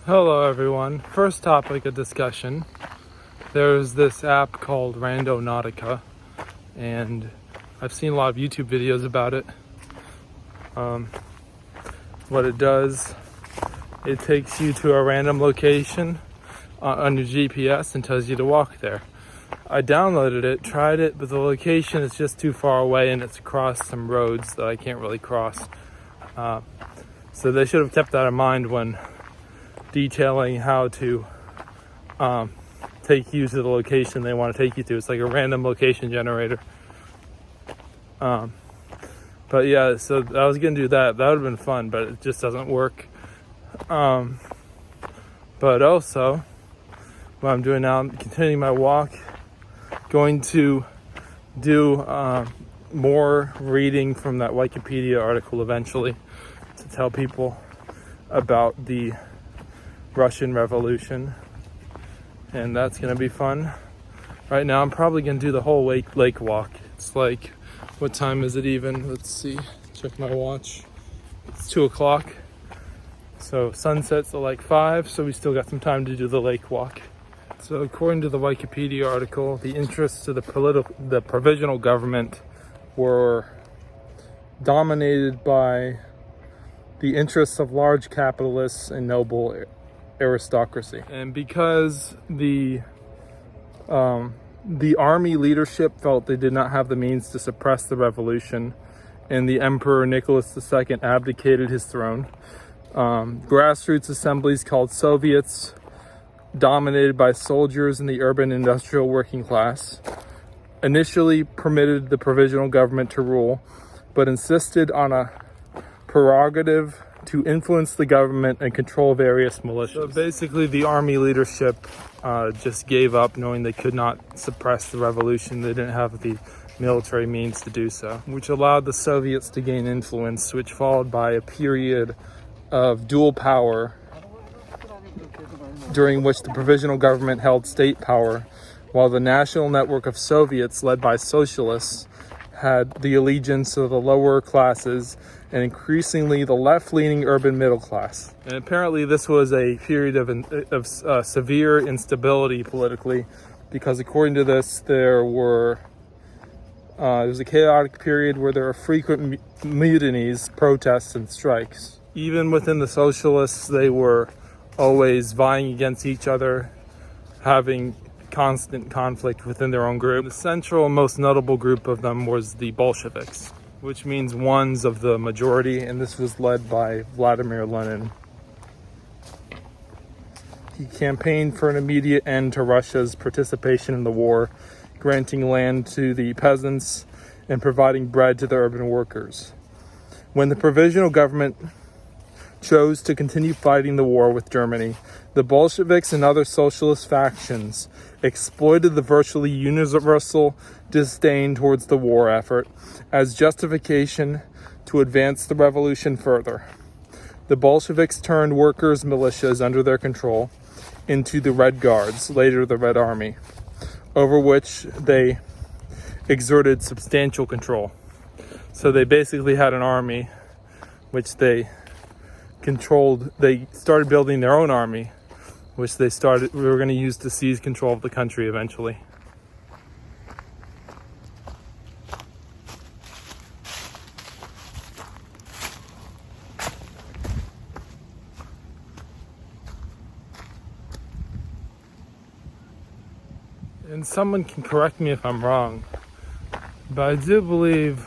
Hello everyone. First topic of discussion. There's this app called Randonautica, and I've seen a lot of YouTube videos about it. What it does, it takes you to a random location on your GPS and tells you to walk there. I downloaded it, tried it, but the location is just too far away and it's across some roads that I can't really cross. So they should have kept that in mind when detailing how to take you to the location they want to take you to. It's like a random location generator. But yeah, so I was gonna do that. That would have been fun, but it just doesn't work. But also, what I'm doing now, I'm continuing my walk, going to do more reading from that Wikipedia article eventually to tell people about the Russian Revolution, and that's gonna be fun. Right now I'm probably gonna do the whole lake walk. It's like, what time is it even? Let's see, check my watch. It's 2 o'clock, so sunsets at like 5, so we still got some time to do the lake walk. So according to the Wikipedia article, the interests of the provisional government were dominated by the interests of large capitalists and noble aristocracy. And because the army leadership felt they did not have the means to suppress the revolution, and the Emperor Nicholas II abdicated his throne, grassroots assemblies called Soviets, dominated by soldiers and the urban industrial working class, initially permitted the provisional government to rule, but insisted on a prerogative to influence the government and control various militias. So basically the army leadership just gave up, knowing they could not suppress the revolution. They didn't have the military means to do so, which allowed the Soviets to gain influence, which followed by a period of dual power during which the provisional government held state power, while the national network of Soviets led by socialists had the allegiance of the lower classes and increasingly the left-leaning urban middle class. And apparently this was a period of severe instability politically, because according to this, there was a chaotic period where there were frequent mutinies, protests, and strikes. Even within the socialists, they were always vying against each other, having constant conflict within their own group. The central and most notable group of them was the Bolsheviks, which means ones of the majority, and this was led by Vladimir Lenin. He campaigned for an immediate end to Russia's participation in the war, granting land to the peasants and providing bread to the urban workers. When the provisional government chose to continue fighting the war with Germany, the Bolsheviks and other socialist factions exploited the virtually universal disdain towards the war effort as justification to advance the revolution further. The Bolsheviks turned workers' militias under their control into the Red Guards, later the Red Army, over which they exerted substantial control. So they basically had an army which they controlled. They started building their own army, which we were going to use to seize control of the country eventually. And someone can correct me if I'm wrong, but I do believe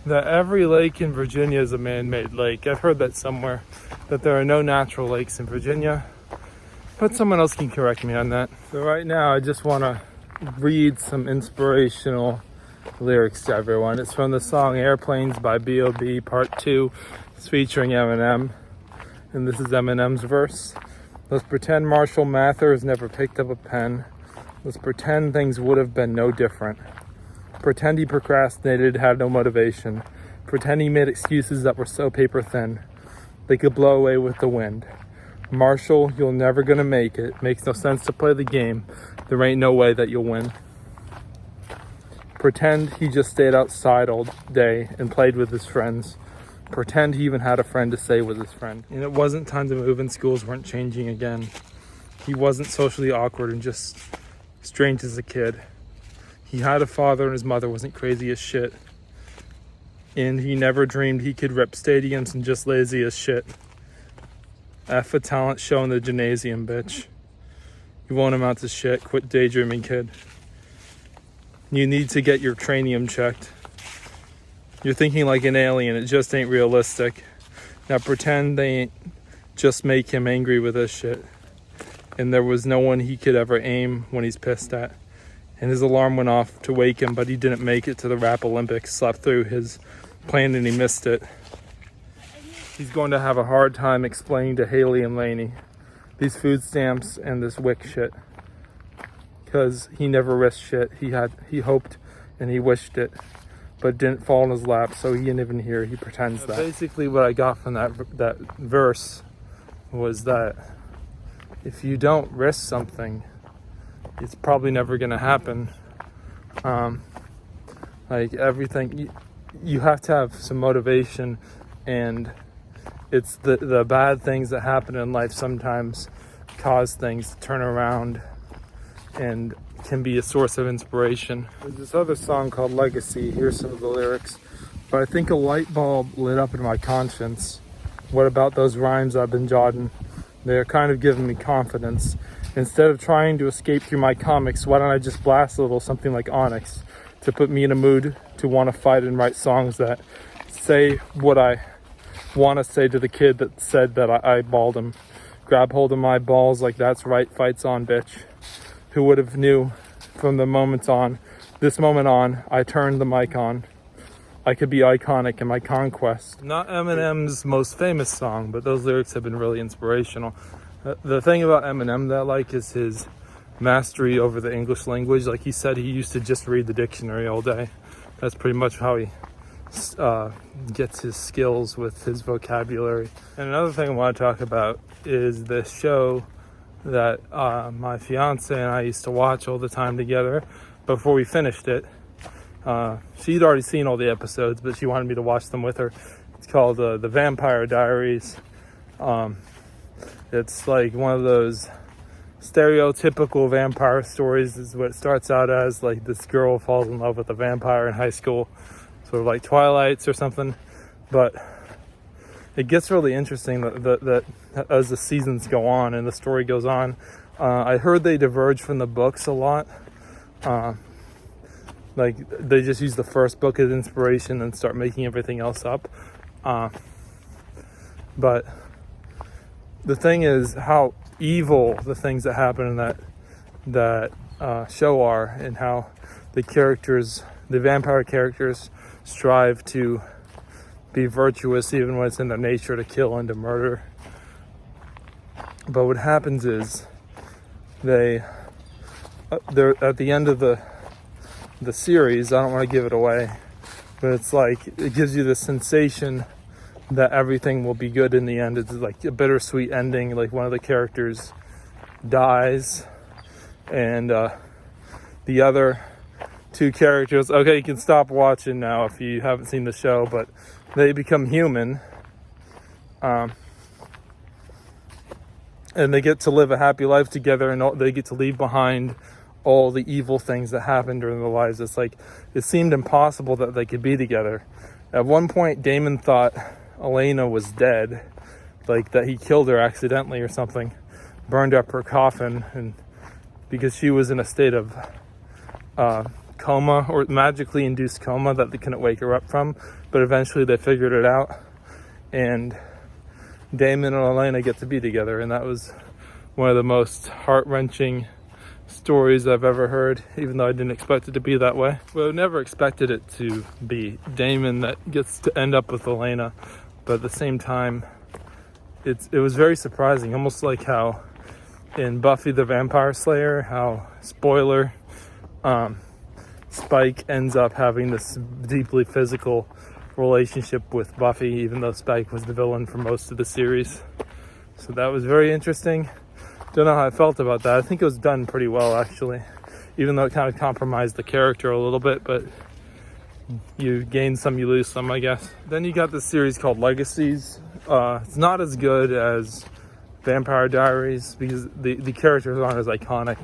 that every lake in Virginia is a man-made lake. I've heard that somewhere, that there are no natural lakes in Virginia, but someone else can correct me on that. So right now I just want to read some inspirational lyrics to everyone. It's from the song Airplanes by B.O.B. Part 2. It's featuring Eminem, and this is Eminem's verse. Let's pretend Marshall Mathers never picked up a pen. Let's pretend things would have been no different. Pretend he procrastinated, had no motivation. Pretend he made excuses that were so paper thin they could blow away with the wind. Marshall, you're never gonna make it. Makes no sense to play the game. There ain't no way that you'll win. Pretend he just stayed outside all day and played with his friends. pretend he even had a friend to say was his friend. And it wasn't time to move and schools weren't changing again. He wasn't socially awkward and just strange as a kid. He had a father and his mother wasn't crazy as shit. And he never dreamed he could rip stadiums and just lazy as shit. F a talent show in the gymnasium, bitch. You won't amount to shit. Quit daydreaming, kid. You need to get your cranium checked. You're thinking like an alien. It just ain't realistic. Now pretend they ain't. Just make him angry with this shit. And there was no one he could ever aim when he's pissed at. And his alarm went off to wake him, but he didn't make it to the rap Olympics. Slept through his plan and he missed it. He's going to have a hard time explaining to Haley and Lainey these food stamps and this WIC shit. Because he never risked shit. He hoped and he wished it, but didn't fall in his lap, so he didn't even hear. He pretends that. Basically what I got from that verse was that if you don't risk something, it's probably never going to happen. Like everything, you have to have some motivation, and it's the bad things that happen in life sometimes cause things to turn around and can be a source of inspiration. There's this other song called Legacy. Here's some of the lyrics. But I think a light bulb lit up in my conscience. What about those rhymes I've been jotting? They're kind of giving me confidence. Instead of trying to escape through my comics, why don't I just blast a little something like Onyx to put me in a mood to want to fight and write songs that say what I want to say to the kid that said that I balled him. Grab hold of my balls like that's right, fight's on, bitch. Who would have knew from this moment on, I turned the mic on. I could be iconic in my conquest. Not Eminem's most famous song, but those lyrics have been really inspirational. The thing about Eminem that I like is his mastery over the English language. Like he said, he used to just read the dictionary all day. That's pretty much how he gets his skills with his vocabulary. And another thing I want to talk about is this show that my fiance and I used to watch all the time together before we finished it. She'd already seen all the episodes, but she wanted me to watch them with her. It's called The Vampire Diaries. It's like one of those stereotypical vampire stories is what it starts out as. Like this girl falls in love with a vampire in high school, sort of like Twilights or something. But it gets really interesting that as the seasons go on and the story goes on. I heard they diverge from the books a lot. Like they just use the first book as inspiration and start making everything else up. But the thing is how evil the things that happen in that show are, and how the vampire characters strive to be virtuous even when it's in their nature to kill and to murder. But what happens is they're at the end of the series. I don't want to give it away, but it's like it gives you the sensation that everything will be good in the end. It's like a bittersweet ending. Like one of the characters dies, and the other two characters, okay, you can stop watching now if you haven't seen the show, but they become human, and they get to live a happy life together, and they get to leave behind all the evil things that happened during their lives. It's like it seemed impossible that they could be together. At one point, Damon thought Elena was dead, like that he killed her accidentally or something, burned up her coffin, and because she was in a state of coma, or magically induced coma that they couldn't wake her up from. But eventually they figured it out, and Damon and Elena get to be together, and that was one of the most heart-wrenching stories I've ever heard, even though I didn't expect it to be that way. Well, I never expected it to be Damon that gets to end up with Elena, but at the same time, it was very surprising, almost like how in Buffy the Vampire Slayer, how, spoiler, Spike ends up having this deeply physical relationship with Buffy, even though Spike was the villain for most of the series. So that was very interesting. Don't know how I felt about that. I think it was done pretty well, actually, even though it kind of compromised the character a little bit, but You gain some, you lose some, I guess. Then you got this series called Legacies. It's not as good as Vampire Diaries because the characters aren't as iconic,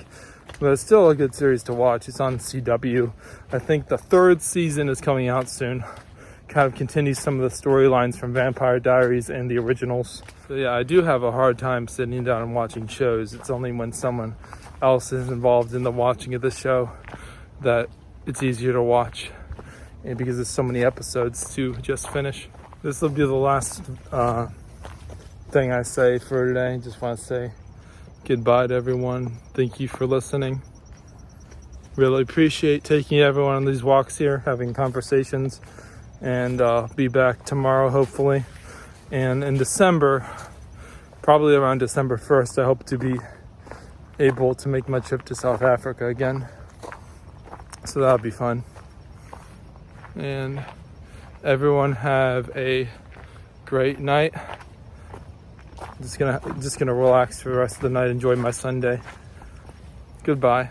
but it's still a good series to watch. It's on CW. I think the 3rd season is coming out soon. Kind of continues some of the storylines from Vampire Diaries and the originals. So yeah, I do have a hard time sitting down and watching shows. It's only when someone else is involved in the watching of the show that it's easier to watch, and because there's so many episodes to just finish. This will be the last thing I say for today. Just want to say goodbye to everyone. Thank you for listening. Really appreciate taking everyone on these walks here, having conversations, and be back tomorrow hopefully. And in December, probably around December 1st, I hope to be able to make my trip to South Africa again. So that'll be fun. And everyone have a great night. Just gonna relax for the rest of the night, enjoy my Sunday. Goodbye.